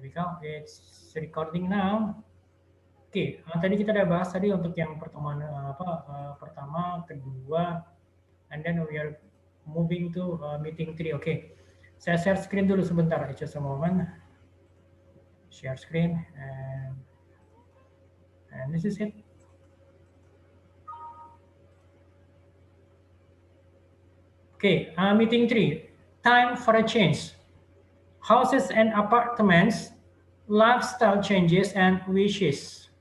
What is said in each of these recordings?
Here we go. It's recording now. Oke, tadi kita udah bahas tadi untuk yang pertemuan pertama, kedua, and then we are moving to meeting 3. Oke, saya share screen dulu sebentar, just a moment. Share screen, and this is it. Okay, meeting 3. Time for a change. Houses and apartments, lifestyle changes and wishes.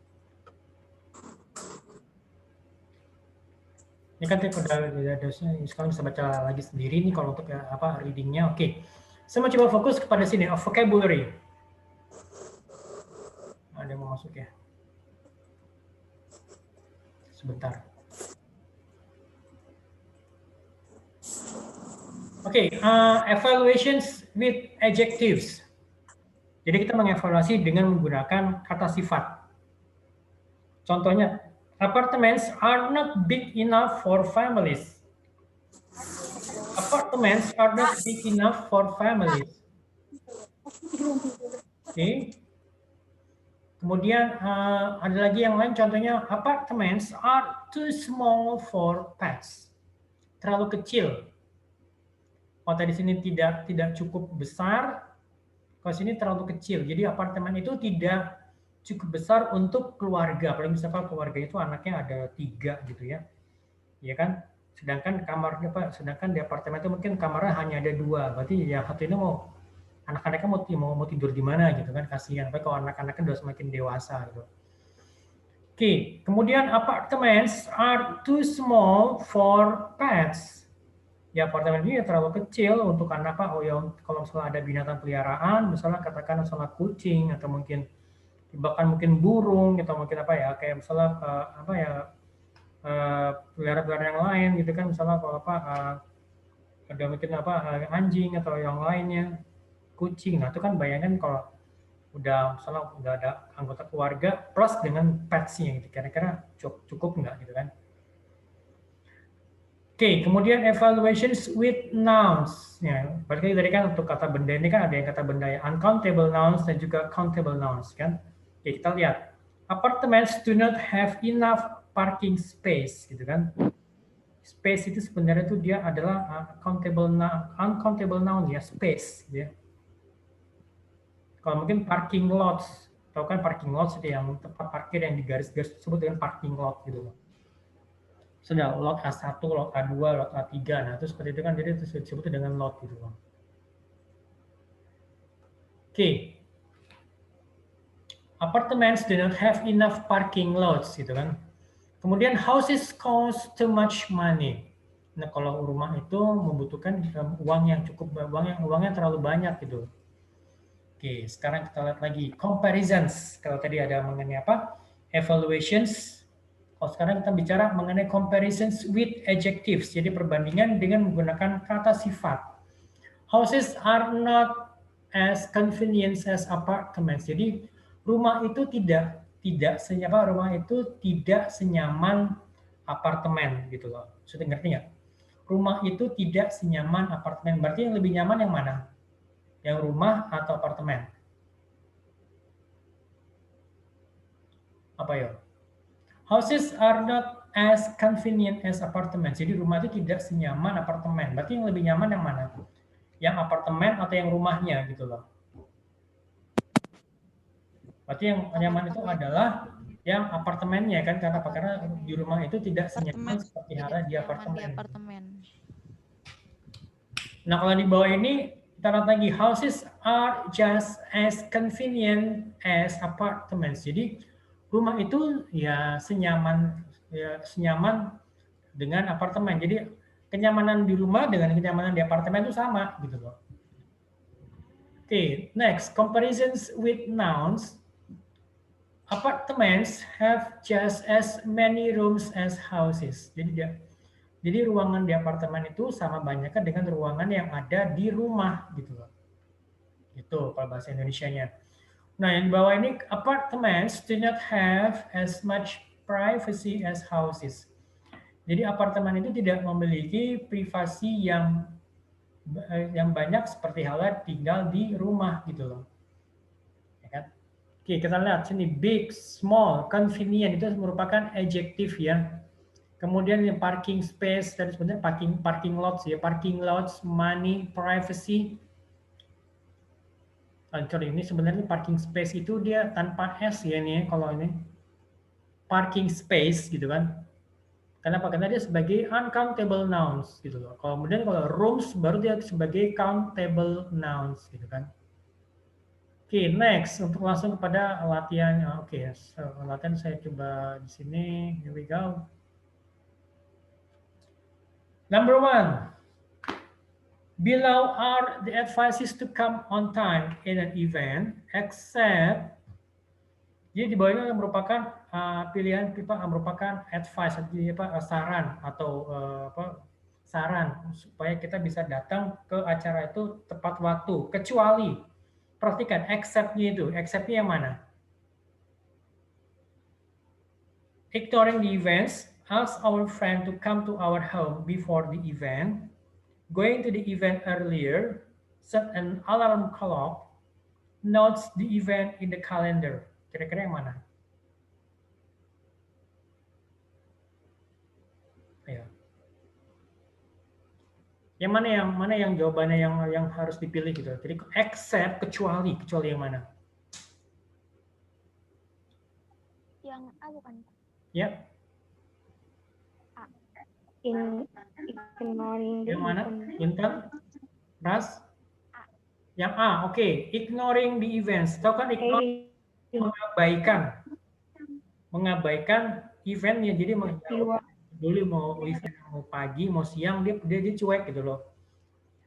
Ini kan udah dosnya, sekarang bisa baca lagi sendiri nih kalau untuk readingnya. Oke, saya mau coba fokus kepada sini, vocabulary. Ada yang mau masuk ya? Sebentar. Oke, evaluations with adjectives. Jadi kita mengevaluasi dengan menggunakan kata sifat. Contohnya, apartments are not big enough for families. Apartments are not big enough for families. Oke. Kemudian ada lagi yang lain, contohnya apartments are too small for pets. Terlalu kecil. Oh, tadi sini tidak cukup besar. Kalau sini terlalu kecil. Jadi apartemen itu tidak cukup besar untuk keluarga. Apalagi misalkan keluarga itu anaknya ada 3 gitu ya. Ya kan? Sedangkan sedangkan di apartemen itu mungkin kamarnya hanya ada 2. Berarti yang satu ini anak-anaknya mau tidur di mana gitu kan, kasihan. Tapi kalau anak-anaknya udah semakin dewasa gitu. Oke, kemudian apartments are too small for pets. Ya apartemen ini terlalu kecil untuk anak kalau misalnya ada binatang peliharaan, misalnya katakan misalnya kucing atau mungkin bahkan mungkin burung atau mungkin kayak misalnya peliharaan yang lain gitu kan, misalnya kalau ada mungkin anjing atau yang lainnya, kucing. Nah itu kan bayangkan kalau udah ada anggota keluarga plus dengan pets-nya gitu, kira-kira cukup nggak gitu kan. Oke, kemudian evaluations with nouns. Ya, berarti tadi kan untuk kata benda ini kan ada yang kata benda yang uncountable nouns dan juga countable nouns kan. Oke, kita lihat. Apartments do not have enough parking space gitu kan. Space itu sebenarnya itu dia adalah uncountable noun ya, space gitu ya. Kalau mungkin parking lots, tahu kan parking lots itu yang tempat parkir yang digaris-garis disebut dengan parking lot gitu loh. Sudah lot A1, lot A2, lot A3. Nah, itu seperti itu kan, jadi itu disebut dengan lot gitu loh. Oke. Apartments do not have enough parking lots gitu kan. Kemudian houses cost too much money. Nah, kalau rumah itu membutuhkan uang yang cukup, uangnya terlalu banyak gitu. Oke, sekarang kita lihat lagi comparisons. Kalau tadi ada mengenai evaluations. Oh, sekarang kita bicara mengenai comparisons with adjectives. Jadi perbandingan dengan menggunakan kata sifat. Houses are not as convenient as apartments. Jadi rumah itu tidak senyaman apartemen gitu loh. Sudah ngerti nggak? Rumah itu tidak senyaman apartemen. Berarti yang lebih nyaman yang mana? Yang rumah atau apartemen? Apa ya? Houses are not as convenient as apartments. Jadi rumah itu tidak senyaman apartemen. Berarti yang lebih nyaman yang mana? Yang apartemen atau yang rumahnya gitu loh. Berarti yang nyaman itu adalah yang apartemennya kan, karena apa? Karena di rumah itu tidak senyaman seperti halnya di apartemen. Nah kalau di bawah ini kita lihat lagi, houses are just as convenient as apartments. Jadi rumah itu ya senyaman dengan apartemen. Jadi kenyamanan di rumah dengan kenyamanan di apartemen itu sama gitu loh. Oke, next, comparisons with nouns. Apartments have just as many rooms as houses. Jadi ruangan di apartemen itu sama banyaknya dengan ruangan yang ada di rumah gitu loh. Itu kalau bahasa Indonesianya. Nah, yang di bawah ini, apartments do not have as much privacy as houses. Jadi apartemen itu tidak memiliki privasi yang banyak seperti halnya tinggal di rumah gitu loh. Oke, kita lihat sini big, small, convenient itu merupakan adjektif ya. Kemudian yang parking space dan sebenarnya parking lots ya, parking lots, money, privacy. Sorry, ini sebenarnya parking space itu dia tanpa s ya ini ya, kalau ini parking space gitu kan. Kenapa? Karena dia sebagai uncountable nouns gitu loh. Kemudian kalau rooms baru dia sebagai countable nouns gitu kan. Oke, next untuk langsung kepada latihan. Oke, so, latihan saya coba di sini. Here we go. Number 1. Below are the advices to come on time in an event, except. Jadi di bawahnya merupakan pilihan merupakan advice, jadi saran atau saran supaya kita bisa datang ke acara itu tepat waktu, kecuali perhatikan except-nya itu, except-nya yang mana? Ignoring the events, ask our friend to come to our home before the event, going to the event earlier, set an alarm clock, notes the event in the calendar. Kira-kira yang mana? Ayo. Yang mana yang jawabannya yang harus dipilih gitu. Jadi except kecuali yang mana? Yang A bukan? Ya. Ignoring the yang mana? event. Intan? Ras? Yang A, oke. Ignoring the events. Tahu kan ignoring mengabaikan eventnya. Jadi dulu mau event mau pagi, mau siang dia cuek gitu loh.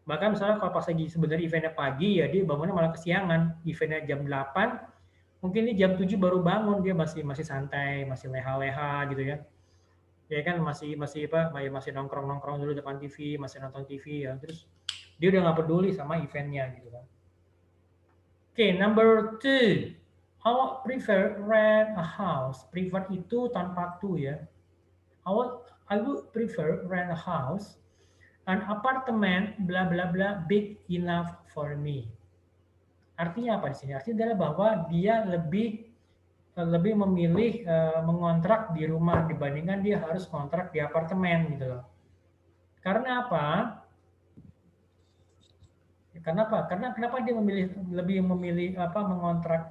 Bahkan misalnya kalau pas lagi sebenarnya eventnya pagi ya dia bangunnya malah kesiangan. Eventnya jam 8, mungkin ini jam 7 baru bangun, dia masih santai, masih leha-leha gitu ya. Ya kan masih nongkrong dulu depan TV, masih nonton TV ya. Terus dia udah nggak peduli sama eventnya gitu kan. Oke, number 2. I would prefer rent a house. Prefer itu tanpa to ya. I would prefer rent a house, an apartment, bla bla bla, big enough for me. Artinya apa di sini? Artinya adalah bahwa dia lebih memilih mengontrak di rumah dibandingkan dia harus kontrak di apartemen gitu loh. Karena apa? Kenapa? Karena kenapa dia lebih memilih mengontrak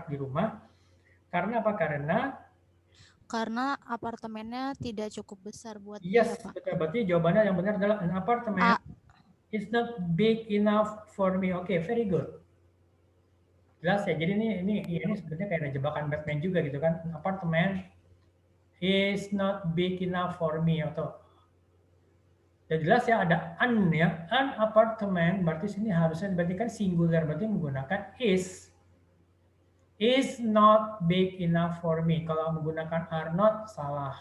di rumah? Karena apa? Karena apartemennya tidak cukup besar buat dia, Pak. Betul. Berarti jawabannya yang benar adalah an apartment is not big enough for me. Oke, very good. Jelas ya. Jadi ini sebenarnya kayak jebakan Batman juga gitu kan. An apartment is not big enough for me atau ya jelas ya ada an ya. An apartment berarti sini harusnya berarti kan singular, berarti menggunakan is not big enough for me. Kalau menggunakan are not salah.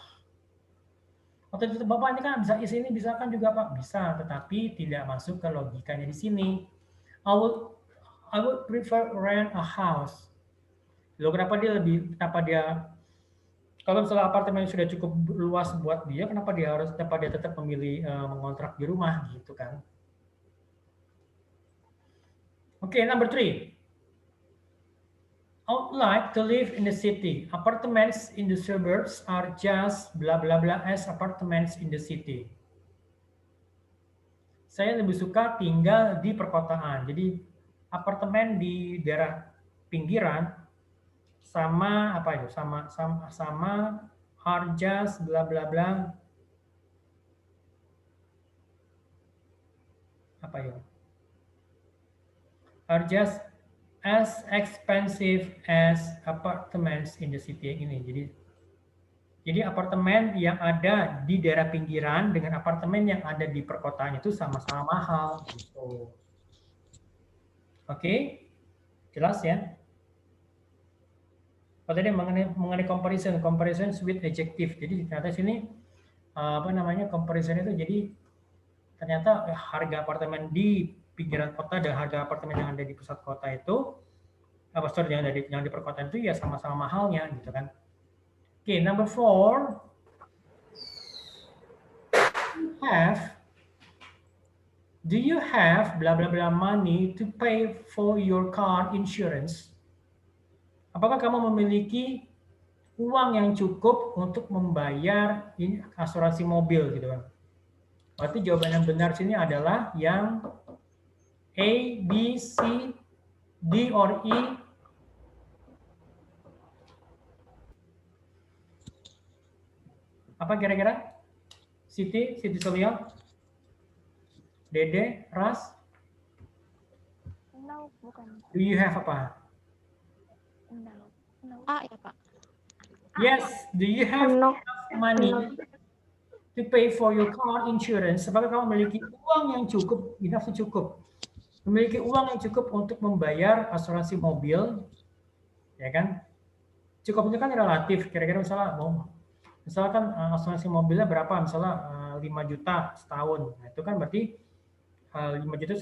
Atau itu Bapak ini kan bisa is ini bisa kan juga Pak? Bisa, tetapi tidak masuk ke logikanya di sini. I would prefer rent a house. Loh kenapa dia kalau misalnya apartemen sudah cukup luas buat dia, kenapa dia tetap memilih mengontrak di rumah gitu kan? Oke, number 3. I would like to live in the city. Apartments in the suburbs are just blah blah blah as apartments in the city. Saya lebih suka tinggal di perkotaan. Jadi apartemen di daerah pinggiran sama apa itu? Sama are just bla bla bla. Apa ya? Are just as expensive as apartments in the city ini. Jadi apartemen yang ada di daerah pinggiran dengan apartemen yang ada di perkotaan itu sama-sama mahal gitu. Oke? Jelas ya? Oh, tadi mengenai comparison with adjective. Jadi ternyata sini comparison itu jadi ternyata harga apartemen di pinggiran kota dan harga apartemen yang ada di pusat kota itu yang di perkotaan itu ya sama-sama mahalnya gitu kan. Oke, number 4. Do you have blah blah blah money to pay for your car insurance? Apakah kamu memiliki uang yang cukup untuk membayar asuransi mobil gitu kan? Berarti jawaban yang benar sini adalah yang A, B, C, D, or E. Apa kira-kira? Siti Solia, Dede, Ras? No, bukan. Do you have apa? No. A ya Pak. Yes, do you have No. enough money to pay for your car insurance? Apakah kamu memiliki uang yang cukup, enough cukup, memiliki uang yang cukup untuk membayar asuransi mobil, ya kan? Cukup itu kan relatif. Kira-kira misalkan asuransi mobilnya berapa? Misalnya 5 juta setahun. Nah, itu kan berarti 5 juta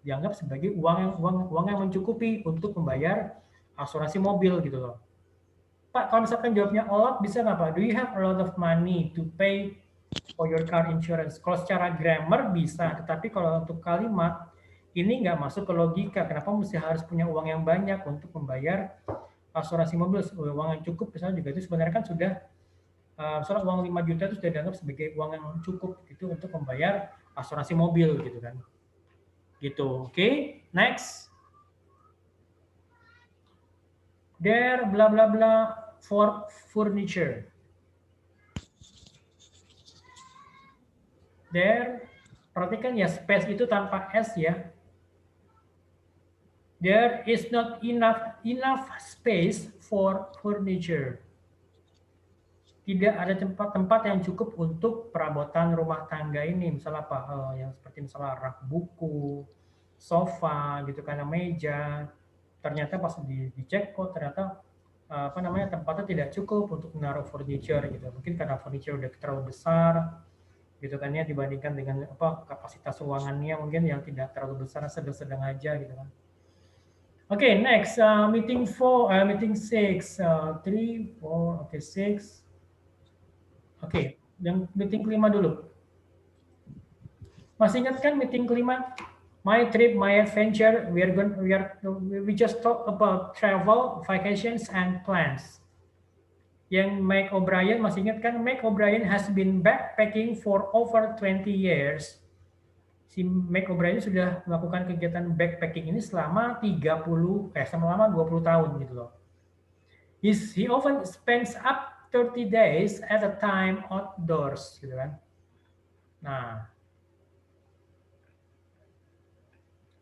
dianggap sebagai uang yang mencukupi untuk membayar asuransi mobil gitu loh. Pak, kalau misalkan jawabnya a lot, bisa nggak Pak? Do you have a lot of money to pay for your car insurance? Kalau secara grammar bisa, tetapi kalau untuk kalimat, ini nggak masuk ke logika. Kenapa mesti harus punya uang yang banyak untuk membayar asuransi mobil? Uang yang cukup, misalnya juga itu sebenarnya kan sudah, misalnya uang 5 juta itu sudah dianggap sebagai uang yang cukup gitu untuk membayar asuransi mobil gitu kan. Gitu, oke? Next. There, bla bla bla, for furniture. There, perhatikan ya, space itu tanpa S ya. There is not enough space for furniture. Tidak ada tempat yang cukup untuk perabotan rumah tangga ini. Misalnya apa? Yang seperti misalnya rak buku, sofa, gitu kan, meja. Ternyata pas dicek kok ternyata tempatnya tidak cukup untuk menaruh furniture gitu. Mungkin karena furniture udah terlalu besar gitu kan ya, dibandingkan dengan kapasitas ruangannya mungkin yang tidak terlalu besar, sedang-sedang aja gitu kan. Oke, next meeting 6, 3, 4, oke 6. Oke, yang meeting kelima dulu. Masih ingat kan meeting kelima? My trip, my adventure. We just talk about travel, vacations, and plans. Yang Mike O'Brien, masih ingat kan? Mike O'Brien has been backpacking for over 20 years. Si Mike O'Brien sudah melakukan kegiatan backpacking ini selama 20 tahun gitu loh. He often spends up 30 days at a time outdoors gitu kan. Nah,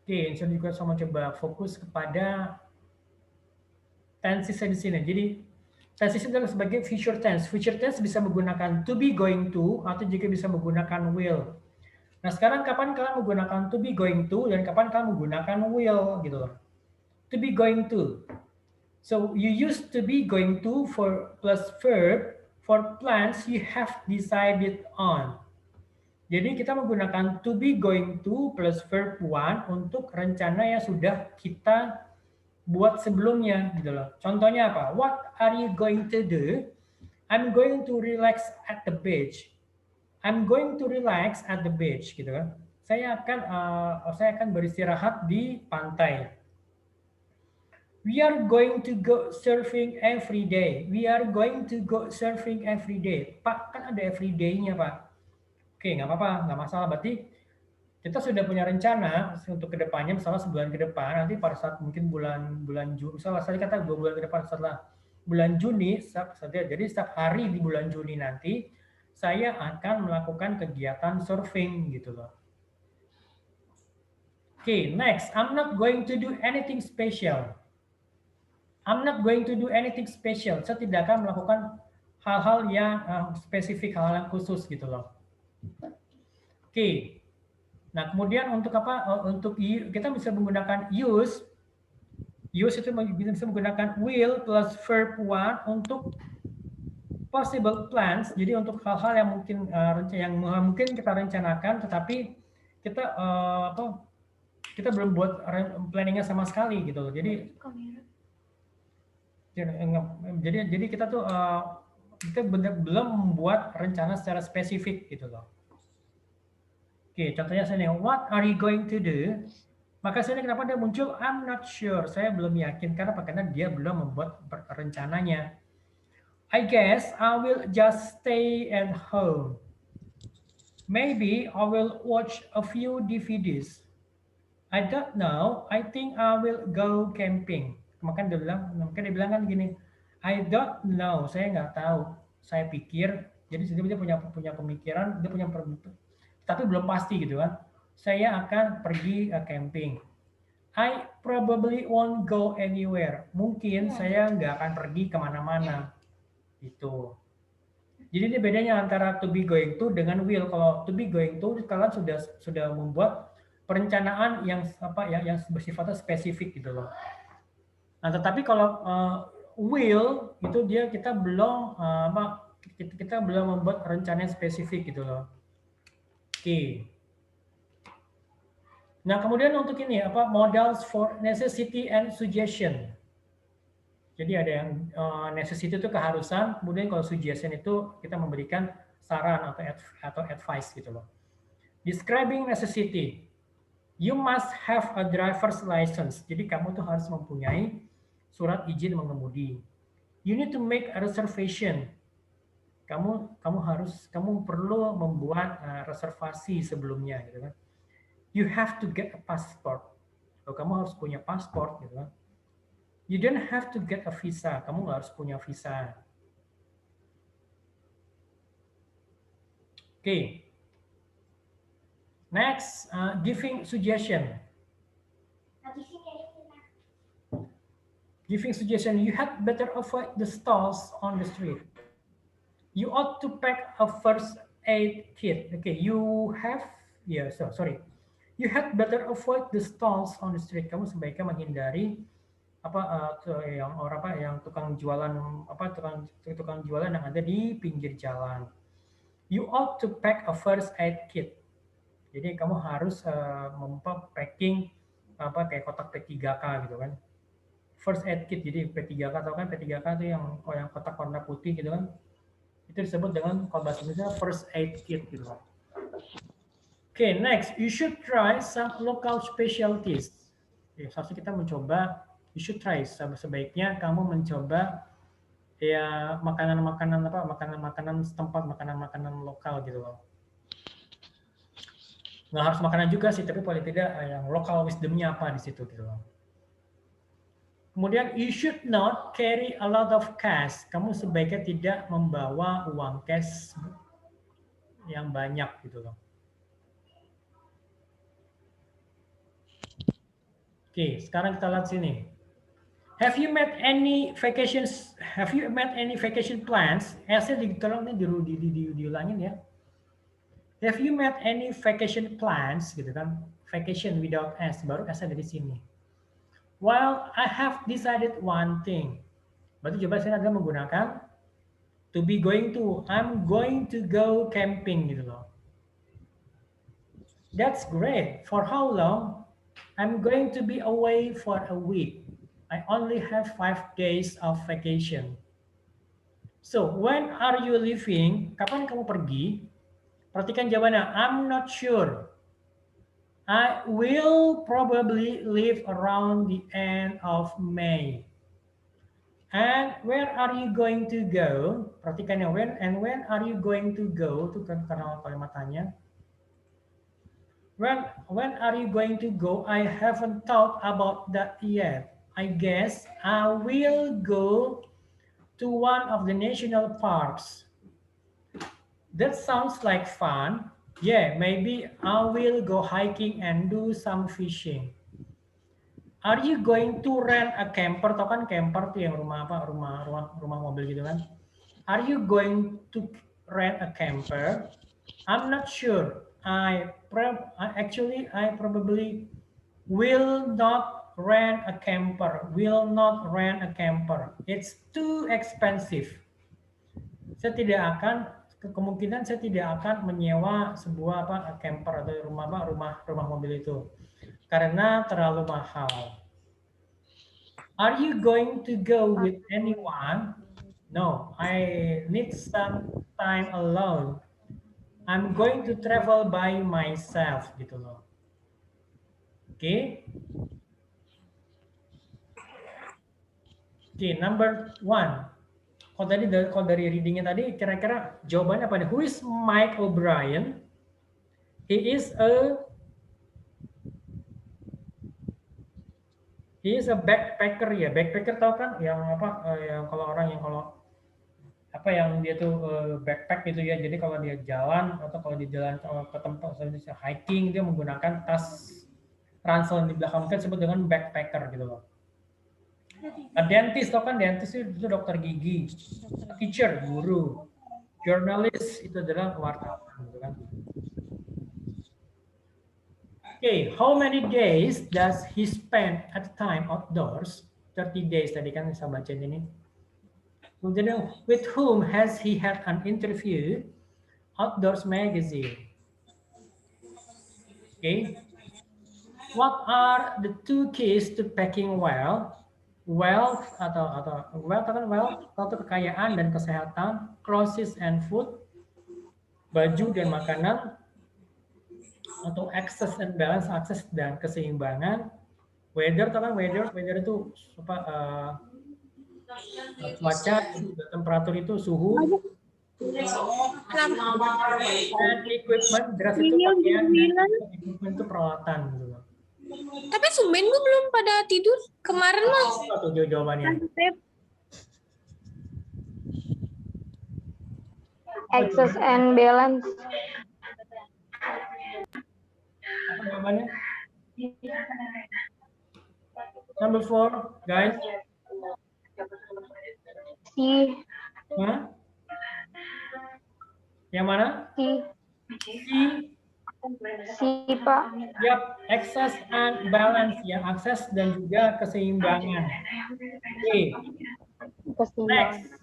oke, saya juga sama coba fokus kepada tenses di sini. Jadi tenses adalah sebagai future tense. Future tense bisa menggunakan to be, going to, atau juga bisa menggunakan will. Nah, sekarang kapan kalian menggunakan to be, going to, dan kapan kalian menggunakan will gitu loh. To be, going to. So you use to be, going to for plus verb for plans you have decided on. Jadi kita menggunakan to be, going to plus verb one untuk rencana yang sudah kita buat sebelumnya gitu loh. Contohnya apa? What are you going to do? I'm going to relax at the beach. I'm going to relax at the beach gitu kan. Saya akan beristirahat di pantai. We are going to go surfing every day. We are going to go surfing every day. Pak, kan ada every day-nya, Pak. Oke, nggak apa-apa, nggak masalah. Berarti kita sudah punya rencana untuk kedepannya, misalnya sebulan ke depan, nanti pada saat mungkin bulan Juni, misalnya saya kata 2 bulan ke depan setelah bulan Juni, jadi setiap hari di bulan Juni nanti, saya akan melakukan kegiatan surfing gitu loh. Oke, next. I'm not going to do anything special. I'm not going to do anything special. Saya tidak akan melakukan hal-hal yang spesifik, hal-hal yang khusus gitu loh. Oke. Nah, kemudian untuk apa? Untuk kita bisa menggunakan use. Use itu bisa menggunakan will plus verb one untuk possible plans. Jadi untuk hal-hal yang mungkin kita rencanakan, tetapi kita kita belum buat planningnya sama sekali gitu loh. Jadi kita tuh kita belum membuat rencana secara spesifik gitu loh. Oke, contohnya saya nih, what are you going to do? Maka sini kenapa dia muncul? I'm not sure. Saya belum yakin. Karena dia belum membuat rencananya. I guess I will just stay at home. Maybe I will watch a few DVDs. I don't know. I think I will go camping. Makanya dia bilang kan gini, I don't know. Saya nggak tahu. Saya pikir. Jadi dia punya pemikiran, dia punya tapi belum pasti gitu kan. Saya akan pergi camping. I probably won't go anywhere. Mungkin saya nggak akan pergi kemana-mana. Itu. Jadi ini bedanya antara to be going to dengan will. Kalau to be going to, kalian sudah membuat perencanaan yang yang bersifatnya spesifik gitu loh. Nah, tetapi kalau will itu kita belum kita belum membuat rencana yang spesifik gitu loh. Oke. Nah, kemudian untuk ini modals for necessity and suggestion. Jadi ada yang necessity itu keharusan, kemudian kalau suggestion itu kita memberikan saran atau advice gitu loh. Describing necessity. You must have a driver's license. Jadi kamu tuh harus mempunyai surat izin mengemudi. You need to make a reservation. Kamu perlu membuat reservasi sebelumnya gitu kan. You have to get a passport. Kamu harus punya paspor gitu kan. You don't have to get a visa. Kamu nggak harus punya visa. Okay. Next, giving suggestion. Giving suggestion, you had better avoid the stalls on the street. You ought to pack a first aid kit. Okay, you had better avoid the stalls on the street. Kamu sebaiknya menghindari yang tukang jualan tukang jualan yang ada di pinggir jalan. You ought to pack a first aid kit. Jadi kamu harus packing kayak kotak P3K gitu kan. First aid kit, jadi P3K, atau kan P3K itu yang kotak warna putih gitu kan. Itu disebut dengan kalau bahasa Indonesia first aid kit gitu kan. Okay, next, you should try some local specialties. Seharusnya kita mencoba, you should try, sebaiknya kamu mencoba ya makanan setempat, makanan lokal gitu loh. Nggak harus makanan juga sih, tapi paling tidak yang lokal wisdomnya apa di situ gitu loh. Kemudian you should not carry a lot of cash. Kamu sebaiknya tidak membawa uang cash yang banyak gitu loh. Oke, sekarang kita lihat sini. Have you made any vacation plans? S-nya tolong diulangin ya. Have you made any vacation plans gitu kan? Vacation without S, baru S-nya dari sini. Well, I have decided one thing. Berarti coba saya adalah menggunakan to be going to. I'm going to go camping gitu loh. That's great. For how long? I'm going to be away for a week. I only have 5 days of vacation. So, when are you leaving? Kapan kamu pergi? Perhatikan jawabannya. I'm not sure. I will probably leave around the end of May. And where are you going to go? Perhatikan ya, when are you going to go? Itu kan karena kalimat tanya. When are you going to go? I haven't thought about that yet. I guess I will go to one of the national parks. That sounds like fun. Yeah, maybe I will go hiking and do some fishing. Are you going to rent a camper? Tahu kan camper tuh yang rumah mobil gitu kan? Are you going to rent a camper? I'm not sure. I probably will not rent a camper. It's too expensive. Kemungkinan saya tidak akan menyewa sebuah camper atau rumah mobil itu karena terlalu mahal. Are you going to go with anyone? No, I need some time alone. I'm going to travel by myself gitu loh. Oke. Oke, number 1. Kalau dari readingnya tadi, kira-kira jawabannya apa nih? Who is Mike O'Brien? He is a backpacker ya. Backpacker tahu kan? Yang apa? Yang kalau orang yang apa yang dia tuh backpack gitu ya. Jadi kalau dia jalan atau kalau dia jalan ke tempat misalnya hiking, dia menggunakan tas ransel di belakang kan disebut dengan backpacker gitu loh. A dentist tau kan, dentist itu dokter gigi. Teacher, guru. Journalist itu adalah wartawan gitu kan. Okay, how many days does he spend at the time outdoors? 30 days tadi kan saya baca ini. Kemudian, with whom has he had an interview? Outdoors magazine. Okay. What are the 2 keys to packing well? Wealth atau kekayaan dan kesehatan, clothes and food, baju dan makanan, atau access and balance, akses dan keseimbangan, weather itu apa, cuaca, temperatur itu suhu, dan equipment, dress itu pakaian, dan equipment itu peralatan gitu. Tapi Sumen gue belum pada tidur kemarin lah. Apa tuh jawabannya? Access and balance. Apa jawabannya? Number 4, guys. C. Hah? Yang mana? C. Pak. Yap, access and balance ya, akses dan juga keseimbangan. Oke. Next.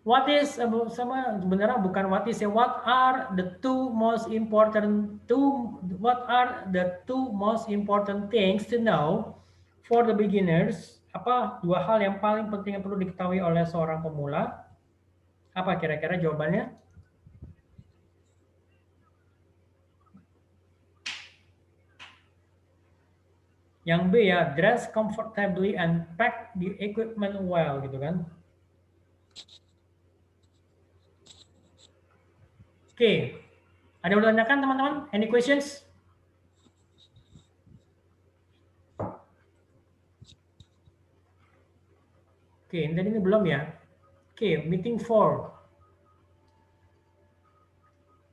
What is sama sebenarnya bukan what is ya. What are the two most important things to know for the beginners? Apa 2 hal yang paling penting yang perlu diketahui oleh seorang pemula? Apa kira-kira jawabannya? Yang B ya, dress comfortably and pack the equipment well gitu kan. Oke. Ada yang ditanyakan teman-teman? Any questions? Oke, dan ini belum ya. Oke, meeting 4.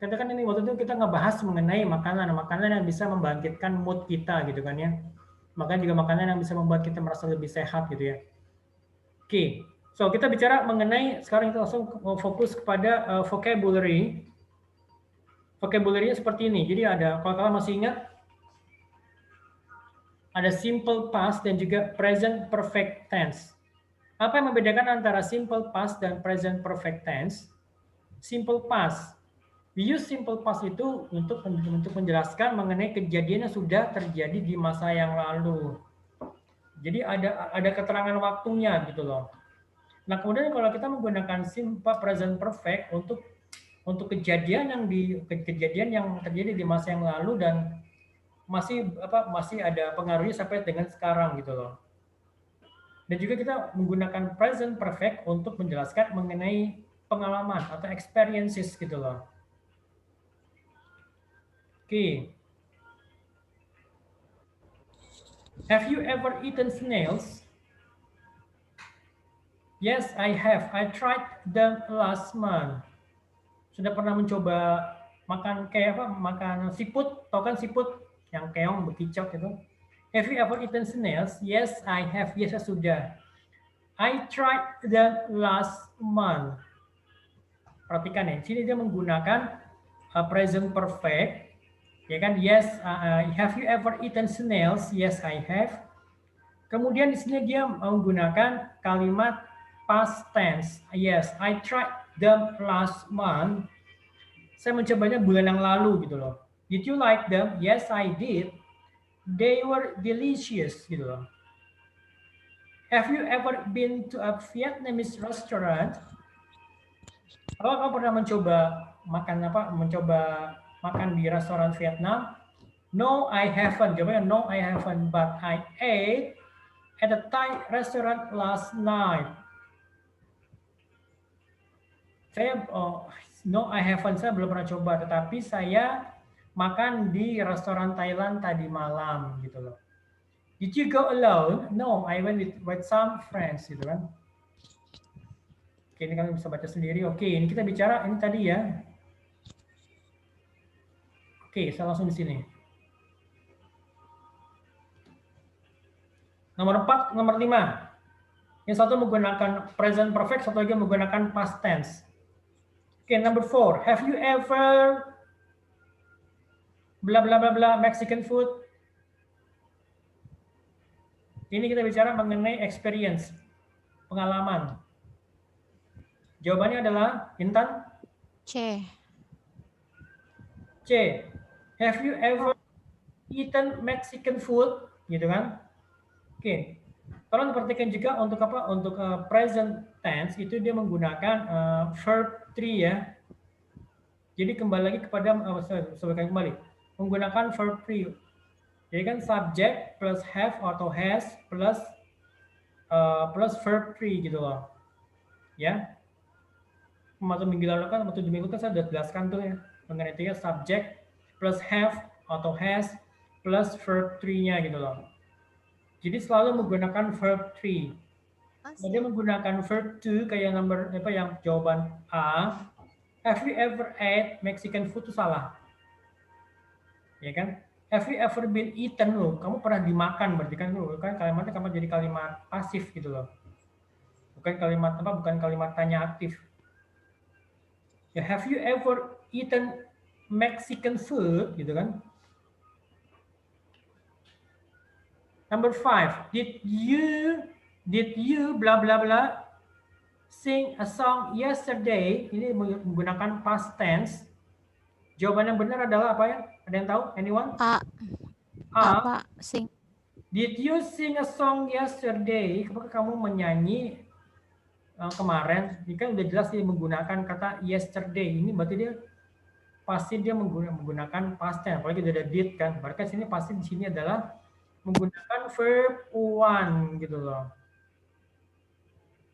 Katakan ini waktu itu kita ngebahas mengenai makanan yang bisa membangkitkan mood kita gitu kan ya. Makanya juga makanan yang bisa membuat kita merasa lebih sehat gitu ya. Oke, so kita bicara mengenai, sekarang kita langsung fokus kepada vocabulary. Vocabulary-nya seperti ini. Jadi ada, kalau kalian masih ingat, ada simple past dan juga present perfect tense. Apa yang membedakan antara simple past dan present perfect tense? Simple past. We use simple past itu untuk menjelaskan mengenai kejadian yang sudah terjadi di masa yang lalu. Jadi ada keterangan waktunya gitu loh. Nah, kemudian kalau kita menggunakan simple present perfect untuk kejadian yang terjadi di masa yang lalu dan masih ada pengaruhnya sampai dengan sekarang gitu loh. Dan juga kita menggunakan present perfect untuk menjelaskan mengenai pengalaman atau experiences gitu loh. Oke. Have you ever eaten snails? Yes, I have. I tried them last month. Sudah pernah mencoba makan makan siput? Tahu kan siput yang keong bekicot itu? Have you ever eaten snails? Yes, I have. Yes, saya sudah. I tried them last month. Perhatikan ya, sini dia menggunakan present perfect. Ya kan? Yes, have you ever eaten snails? Yes, I have. Kemudian di sini dia menggunakan kalimat past tense. Yes, I tried them last month. Saya mencobanya bulan yang lalu gitu loh. Did you like them? Yes, I did. They were delicious gitu loh. Have you ever been to a Vietnamese restaurant? Apakah kamu pernah mencoba mencoba makan di restoran Vietnam? No, I haven't. Jawabannya no, I haven't. But I ate at a Thai restaurant last night. Saya no, I haven't. Saya belum pernah coba, tetapi saya makan di restoran Thailand tadi malam, gitu loh. Did you go alone? No, I went with some friends, gitu kan. Oke, ini kalian bisa baca sendiri. Oke, ini kita bicara ini tadi ya. Oke, saya langsung di sini. Nomor 4, nomor 5. Yang satu menggunakan present perfect, satu lagi menggunakan past tense. Oke, number 4. Have you ever bla bla bla bla Mexican food? Ini kita bicara mengenai experience, pengalaman. Jawabannya adalah Intan? C. C. Have you ever eaten Mexican food? Gitu kan? Oke. Tolong diperhatikan juga untuk apa? Untuk present tense itu dia menggunakan verb 3 ya. Jadi kembali lagi kepada kembali menggunakan verb 3. Jadi kan subject plus have atau has plus verb 3 gitu loh. Ya. Waktu minggu lalu kan, waktu 2 minggu kan saya sudah jelaskan tuh ya mengenai itu ya, subject plus have atau has plus verb 3-nya gitu loh. Jadi selalu menggunakan verb 3. Kalau dia menggunakan verb 2 kayak yang jawaban A, have you ever ate Mexican food itu salah. Ya kan? Have you ever been eaten loh? Kamu pernah dimakan berarti kan loh, kan kalimatnya kamu jadi kalimat pasif gitu loh. Bukan kalimat tanya aktif. Ya, have you ever eaten Mexican food gitu kan? Number 5, did you bla bla bla sing a song yesterday? Ini menggunakan past tense. Jawaban yang benar adalah apa ya? Ada yang tahu? Anyone? A. A. Sing. Did you sing a song yesterday? Apakah kamu menyanyi kemarin? Ini kan udah jelas dia menggunakan kata yesterday. Ini berarti dia pasti dia menggunakan past tense. Apalagi dia ada did kan. Berarti sini pasti di sini adalah menggunakan verb one gitu loh.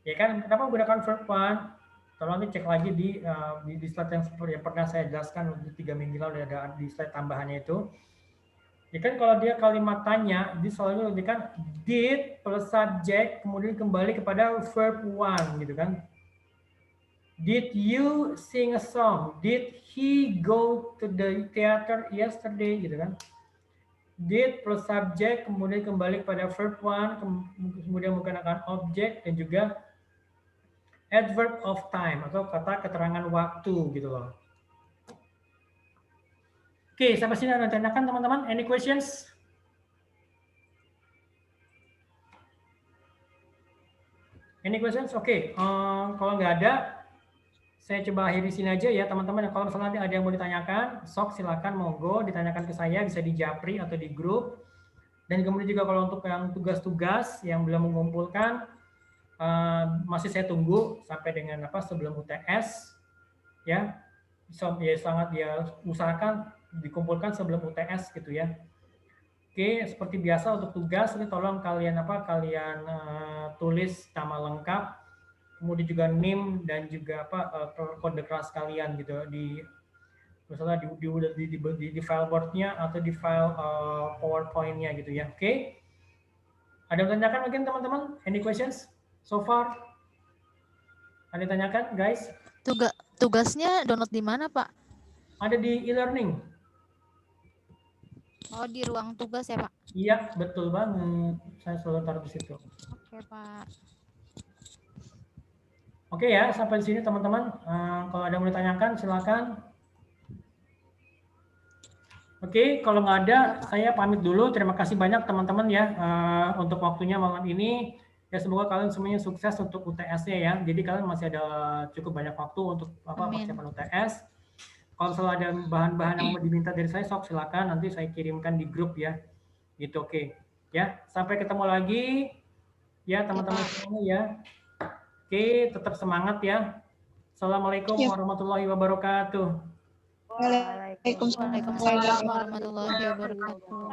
Ya kan? Kenapa menggunakan verb one? Tolong nanti cek lagi di slide yang seperti yang pernah saya jelaskan di 3 minggu lalu, ada di slide tambahannya itu. Ya kan kalau dia kalimat tanya, dia selalu kan did plus subject, kemudian kembali kepada verb one gitu kan. Did you sing a song? Did he go to the theater yesterday gitu kan. Did plus subject, kemudian kembali kepada verb one, kemudian menggunakan object dan juga adverb of time atau kata keterangan waktu gitu loh. Oke, sampai sini ada tanyakan teman-teman. Any questions? Any questions? Oke, kalau nggak ada, saya coba akhiri sini aja ya teman-teman. Kalau misalnya nanti ada yang mau ditanyakan, sok silakan monggo ditanyakan ke saya, bisa di Japri atau di grup. Dan kemudian juga kalau untuk yang tugas-tugas yang belum mengumpulkan, masih saya tunggu sampai dengan sebelum UTS ya. Sangat dia usahakan dikumpulkan sebelum UTS gitu ya. Oke, seperti biasa untuk tugas ini tolong kalian tulis nama lengkap, kemudian juga NIM dan juga kode kelas kalian gitu misalnya di file Word-nya atau di file PowerPoint-nya gitu ya. Oke. Ada yang tanyakan mungkin teman-teman? Any questions so far? Ada yang tanyakan, guys? Tugasnya download di mana, Pak? Ada di e-learning. Oh, di ruang tugas ya, Pak? Iya, betul banget. Saya selalu taruh di situ. Oke, Pak. Oke ya, sampai di sini teman-teman. Kalau ada yang mau ditanyakan, silakan. Oke, kalau nggak ada, saya pamit dulu. Terima kasih banyak teman-teman ya untuk waktunya malam ini. Ya semoga kalian semuanya sukses untuk UTS-nya ya. Jadi kalian masih ada cukup banyak waktu untuk persiapan UTS. Kalau misalnya ada bahan-bahan yang mau diminta dari saya, sok silakan nanti saya kirimkan di grup ya. Gitu, oke. Ya, sampai ketemu lagi ya teman-teman semuanya ya. Oke, tetap semangat ya. Assalamualaikum Ya. warahmatullahi wabarakatuh. Waalaikumsalam. Waalaikumsalam warahmatullahi wabarakatuh.